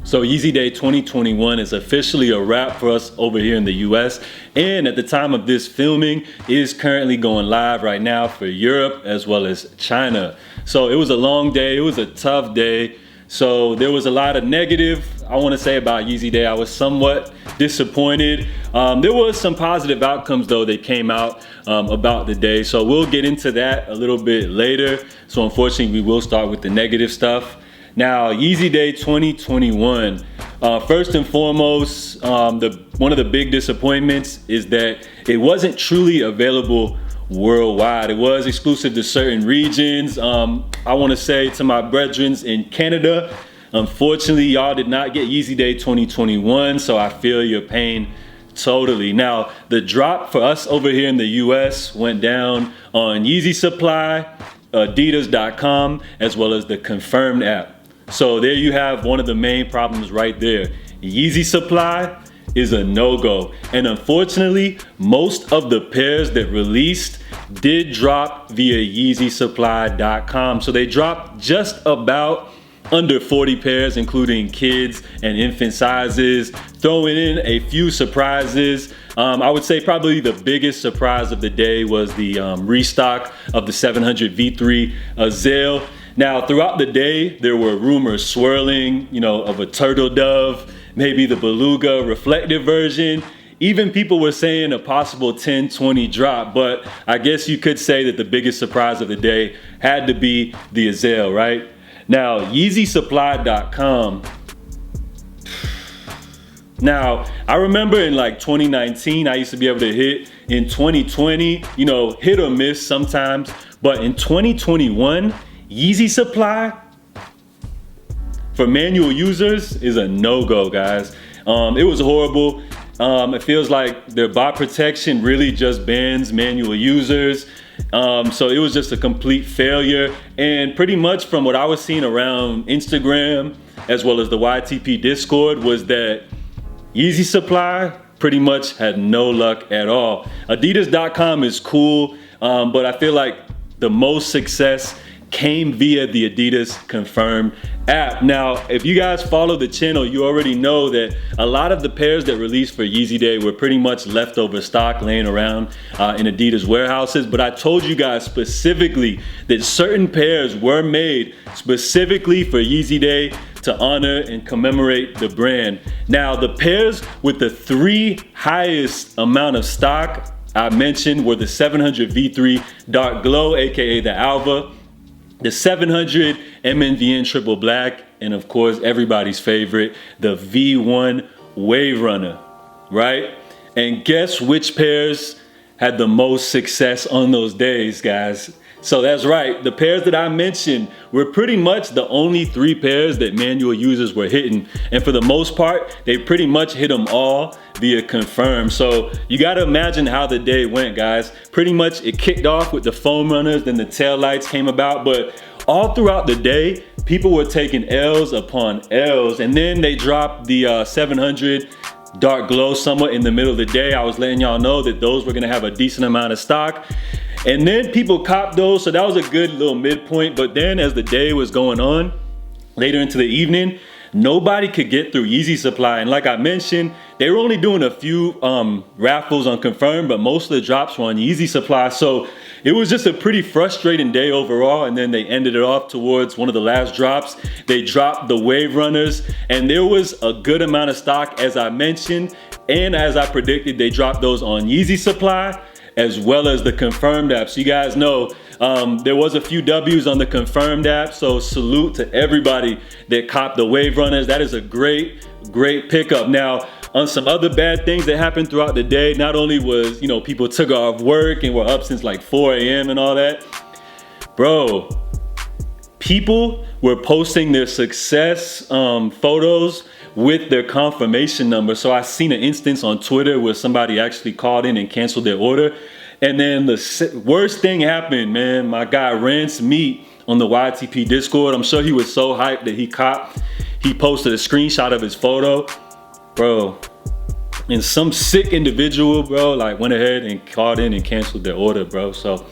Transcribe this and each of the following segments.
So Yeezy Day 2021 is officially a wrap for us over here in the US, and at the time of this filming is currently going live right now for Europe as well as China. So it was a long day, it was a tough day. So there was a lot of negative, I want to say, about Yeezy Day. I was somewhat disappointed. There was some positive outcomes though that came out about the day. So we'll get into that a little bit later. So unfortunately we will start with the negative stuff. Now, Yeezy Day 2021, first and foremost, one of the big disappointments is that it wasn't truly available worldwide. It was exclusive to certain regions. I want to say to my brethren in Canada, unfortunately, y'all did not get Yeezy Day 2021, so I feel your pain totally. Now, the drop for us over here in the US went down on Yeezy Supply, Adidas.com, as well as the Confirmed app. So there you have one of the main problems right there. Yeezy Supply is a no-go. And unfortunately, most of the pairs that released did drop via YeezySupply.com. So they dropped just about under 40 pairs, including kids and infant sizes, throwing in a few surprises. I would say probably the biggest surprise of the day was the restock of the 700 V3 Azale. Now, throughout the day, there were rumors swirling, of a turtle dove, maybe the beluga reflective version. Even people were saying a possible 10-20 drop, but I guess you could say that the biggest surprise of the day had to be the Azale, right? Now, YeezySupply.com. Now, I remember in like 2019, I used to be able to hit. In 2020, hit or miss sometimes. But in 2021, Yeezy Supply for manual users is a no-go, guys. It was horrible. It feels like their bot protection really just bans manual users. So it was just a complete failure. And pretty much from what I was seeing around Instagram, as well as the YTP Discord, was that Yeezy Supply pretty much had no luck at all. Adidas.com is cool, but I feel like the most success came via the Adidas Confirmed app. Now, if you guys follow the channel, you already know that a lot of the pairs that released for Yeezy Day were pretty much leftover stock laying around in Adidas warehouses. But I told you guys specifically that certain pairs were made specifically for Yeezy Day to honor and commemorate the brand. Now, the pairs with the 3 highest amount of stock I mentioned were the 700 V3 Dark Glow, aka the Alva, the 700 MNVN Triple Black, and of course everybody's favorite, the V1 Wave Runner, right? And guess which pairs had the most success on those days, guys? So that's right, the pairs that I mentioned were pretty much the only 3 pairs that manual users were hitting. And for the most part, they pretty much hit them all via Confirmed. So you gotta imagine how the day went, guys. Pretty much it kicked off with the foam runners, then the tail lights came about, but all throughout the day, people were taking L's upon L's. And then they dropped the 700 Dark Glow somewhat in the middle of the day. I was letting y'all know that those were gonna have a decent amount of stock. And then people copped those, so that was a good little midpoint. But then as the day was going on, later into the evening, nobody could get through Yeezy Supply. And like I mentioned, they were only doing a few raffles on Confirmed, but most of the drops were on Yeezy Supply. So it was just a pretty frustrating day overall. And then they ended it off towards one of the last drops. They dropped the Wave Runners, and there was a good amount of stock, as I mentioned. And as I predicted, they dropped those on Yeezy Supply, as well as the Confirmed app. So you guys know there was a few W's on the Confirmed app, so salute to everybody that copped the Wave Runners. That is a great pickup. Now, on some other bad things that happened throughout the day, not only was, people took off work and were up since like 4 a.m. and all that, bro, people were posting their success photos with their confirmation number. So I seen an instance on Twitter where somebody actually called in and canceled their order. And then the worst thing happened, man. My guy Rance Meat on the YTP Discord, I'm sure he was so hyped that he posted a screenshot of his photo, bro. And some sick individual, bro, like went ahead and called in and canceled their order, bro. So,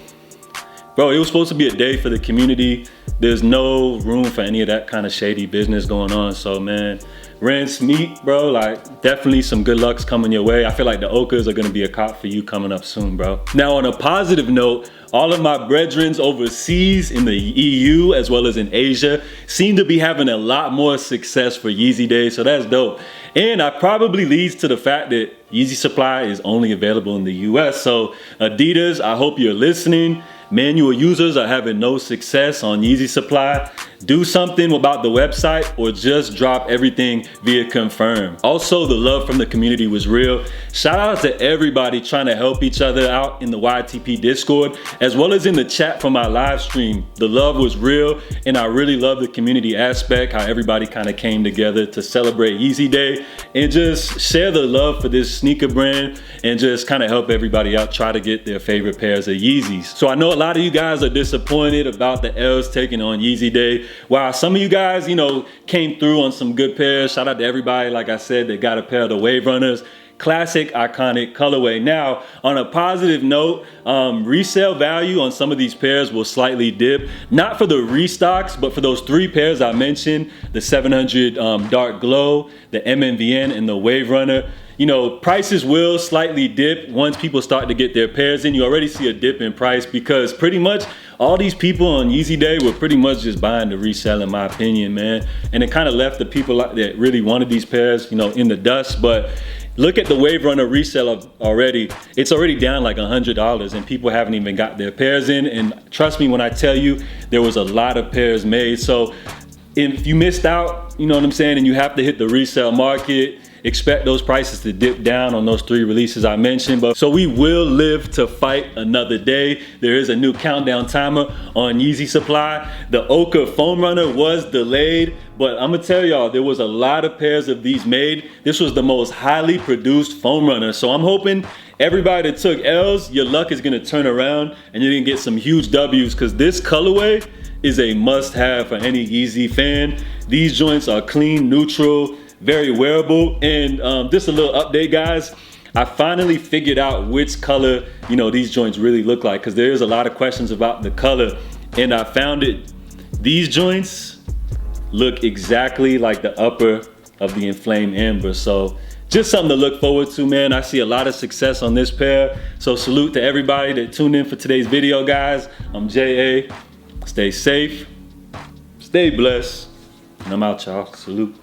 bro, it was supposed to be a day for the community. There's no room for any of that kind of shady business going on. So, man, rinse, meat, bro. Like, definitely some good lucks coming your way. I feel like the Okas are gonna be a cop for you coming up soon, bro. Now, on a positive note, all of my brethrens overseas in the EU as well as in Asia seem to be having a lot more success for Yeezy Day, so that's dope. And that probably leads to the fact that Yeezy Supply is only available in the US. So Adidas, I hope you're listening. Manual users are having no success on Yeezy Supply. Do something about the website or just drop everything via confirm. Also, the love from the community was real. Shout out to everybody trying to help each other out in the YTP Discord, as well as in the chat for my live stream. The love was real, and I really love the community aspect, how everybody kind of came together to celebrate Yeezy Day and just share the love for this sneaker brand and just kind of help everybody out try to get their favorite pairs of Yeezys. So I know a lot of you guys are disappointed about the L's taken on Yeezy Day, while some of you guys, you know, came through on some good pairs. Shout out to everybody, like I said, that got a pair of the Wave Runners. Classic, iconic colorway. Now, on a positive note, resale value on some of these pairs will slightly dip. Not for the restocks, but for those 3 pairs I mentioned, the 700 Dark Glow, the MNVN, and the Wave Runner. You know, prices will slightly dip once people start to get their pairs in. You already see a dip in price because pretty much all these people on Yeezy Day were pretty much just buying to resell, in my opinion, man. And it kind of left the people that really wanted these pairs, you know, in the dust. But look at the Wave Runner resale already. It's already down like $100 and people haven't even got their pairs in. And trust me when I tell you, there was a lot of pairs made. So if you missed out, you know what I'm saying, and you have to hit the resale market, expect those prices to dip down on those 3 releases I mentioned. But so we will live to fight another day. There is a new countdown timer on Yeezy Supply. The Oka Foam Runner was delayed, but I'm gonna tell y'all, there was a lot of pairs of these made. This was the most highly produced foam runner. So I'm hoping everybody that took L's, your luck is gonna turn around and you're gonna get some huge W's, because this colorway is a must-have for any Yeezy fan. These joints are clean, neutral, very wearable. And just a little update, guys. I finally figured out which color, you know, these joints really look like, because there is a lot of questions about the color, and I found it. These joints look exactly like the upper of the Inflamed Amber. So just something to look forward to, man. I see a lot of success on this pair. So salute to everybody that tuned in for today's video, guys. I'm J.A. Stay safe, stay blessed, and I'm out, y'all. Salute.